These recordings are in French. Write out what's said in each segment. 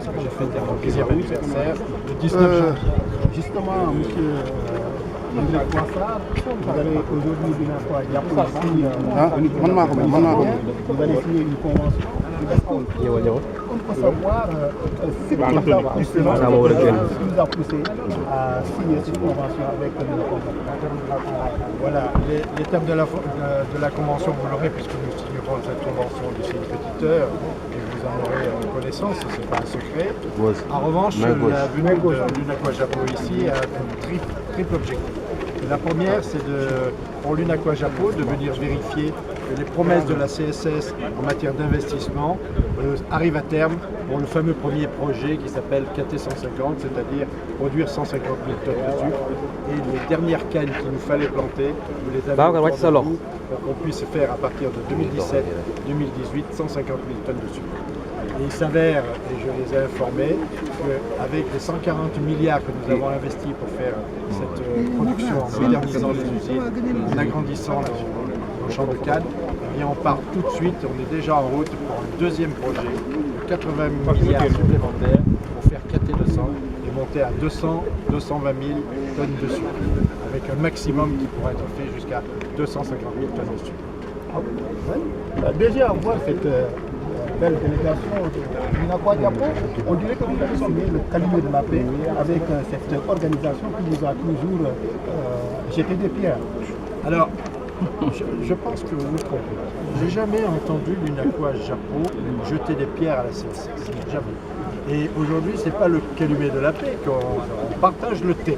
parce que j'ai fêté mon 10e anniversaire le 19 janvier. Justement, monsieur André Poissard, vous allez aujourd'hui venir à Diapo ici. Vous allez signer une convention. On peut savoir ce qui nous a poussé à signer cette convention avec le contrat. Voilà, les termes de la convention, vous l'aurez puisque nous signerons cette convention d'ici une petite heure et vous en aurez connaissance, ce n'est pas un secret. En revanche, la venue de l'Unaqua-Japo ici a un triple objectif. La première, c'est pour l'Unaqua-Japo de venir vérifier que les promesses de la CSS en matière d'investissement arrivent à terme pour le fameux premier projet qui s'appelle KT 150, c'est-à-dire produire 150 000 tonnes de sucre. Et les dernières cannes qu'il nous fallait planter, nous les avons pour qu'on puisse faire à partir de 2017-2018 150 000 tonnes de sucre. Et il s'avère, et je les ai informés, qu'avec les 140 milliards que nous avons investis pour faire cette production en modernisant les usines, en agrandissant le champ de canne, eh bien on part tout de suite, on est déjà en route pour un deuxième projet de 80 milliards supplémentaires pour faire KT 200 et monter à 200-220 000 tonnes de sucre, avec un maximum qui pourrait être fait jusqu'à 250 000 tonnes de sucre. Déjà, on voit cette belle délégation de l'Unaqua-Diapo, on dirait que vous avez signé le calibre de la paix avec cette organisation qui vous a toujours jeté des pierres. Alors, je pense que vous vous trompez. J'ai jamais entendu l'Unaqua-Japo jeter des pierres à la CSS. Jamais. Et aujourd'hui, ce n'est pas le calumet de la paix qu'on partage le thé.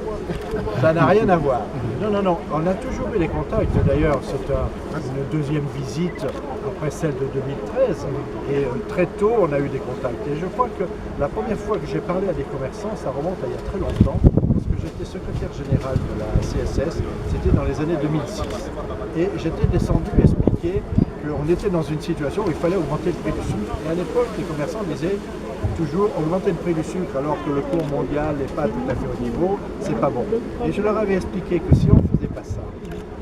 Ça n'a rien à voir. Non. On a toujours eu des contacts. D'ailleurs, c'est une deuxième visite après celle de 2013. Et très tôt, on a eu des contacts. Et je crois que la première fois que j'ai parlé à des commerçants, ça remonte à il y a très longtemps, parce que j'étais secrétaire général de la CSS. C'était dans les années 2006. Et j'étais descendu expliquer qu'on était dans une situation où il fallait augmenter le prix du sucre. Et à l'époque, les commerçants disaient toujours augmenter le prix du sucre alors que le cours mondial n'est pas tout à fait au niveau, c'est pas bon. Et je leur avais expliqué que si on ne faisait pas ça,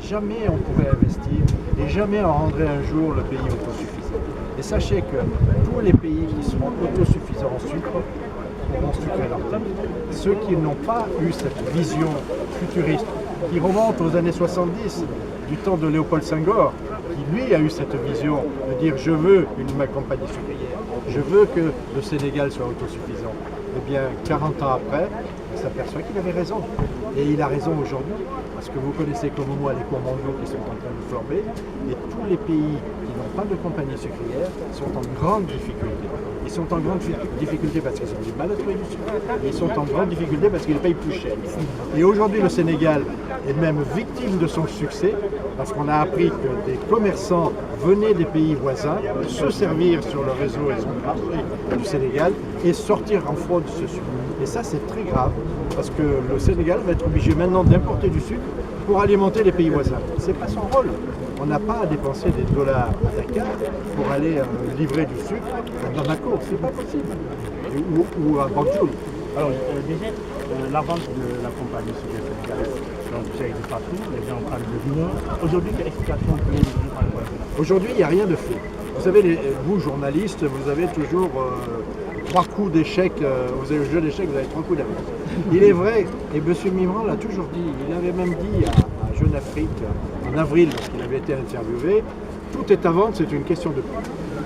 jamais on pourrait investir et jamais on rendrait un jour le pays autosuffisant. Et sachez que tous les pays qui seront autosuffisants en sucre pourront sucrer leur terre. Ceux qui n'ont pas eu cette vision futuriste, qui remonte aux années 70, du temps de Léopold Senghor, qui lui a eu cette vision de dire je veux ma compagnie sucrière, je veux que le Sénégal soit autosuffisant. Eh bien, 40 ans après, on s'aperçoit qu'il avait raison. Et il a raison aujourd'hui, parce que vous connaissez comme moi les cours mondiaux qui sont en train de flamber, et tous les pays qui n'ont pas de compagnie sucrière sont en grande difficulté. Ils sont en grande difficulté parce qu'ils ont du mal à trouver du sucre, et ils sont en grande difficulté parce qu'ils payent plus cher. Et aujourd'hui, le Sénégal est même victime de son succès, parce qu'on a appris que des commerçants venaient des pays voisins se servir sur le réseau et sur le marché du Sénégal et sortir en fraude ce sucre. Et ça, c'est très grave, parce que le Sénégal va être obligé maintenant d'importer du sucre pour alimenter les pays voisins. Ce n'est pas son rôle. On n'a pas à dépenser des dollars à Dakar pour aller livrer du sucre dans Bamako. C'est pas possible. Ou à Banjul. Alors, déjà, la vente de la compagnie sucrière sénégalaise, donc c'est de partout, les gens parlent de vino. Aujourd'hui, quelle explication vous pouvez nous donner? Aujourd'hui, il n'y a rien de fait. Vous savez, vous, journalistes, vous avez toujours 3 coups d'échec, vous avez le jeu d'échec, vous avez 3 coups d'avance. Il est vrai, et M. Mimran l'a toujours dit, il avait même dit à Jeune Afrique, en avril, lorsqu'il avait été interviewé, tout est à vendre, c'est une question de prix.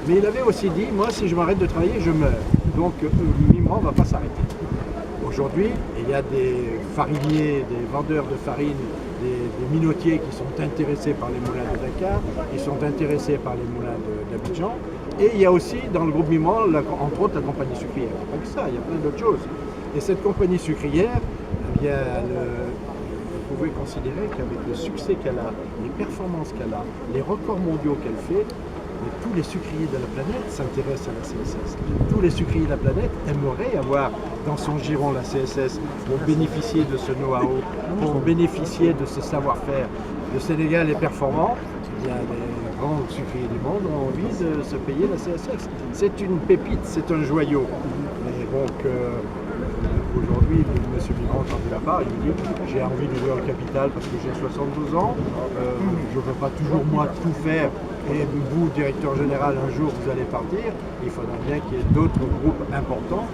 Mais il avait aussi dit, moi, si je m'arrête de travailler, je meurs. Donc, Mimran ne va pas s'arrêter. Aujourd'hui, il y a des fariniers, des vendeurs de farine, des minotiers qui sont intéressés par les moulins de Dakar, qui sont intéressés par les moulins d'Abidjan. Et il y a aussi dans le groupe Mimran, entre autres, la compagnie sucrière. Pas que ça, il y a plein d'autres choses. Et cette compagnie sucrière, eh bien, vous pouvez considérer qu'avec le succès qu'elle a, les performances qu'elle a, les records mondiaux qu'elle fait, mais tous les sucriers de la planète s'intéressent à la CSS. Tous les sucriers de la planète aimeraient avoir dans son giron la CSS pour bénéficier de ce know-how, pour bénéficier de ce savoir-faire. Le Sénégal est performant, il y a les grands sucriers du monde ont envie de se payer la CSS. C'est une pépite, c'est un joyau. Mais donc, aujourd'hui, M. Mimran, quand il a part, il dit j'ai envie d'ouvrir le capital parce que j'ai 72 ans, je ne peux pas toujours moi tout faire. Et vous, directeur général, un jour vous allez partir, il faudra bien qu'il y ait d'autres groupes importants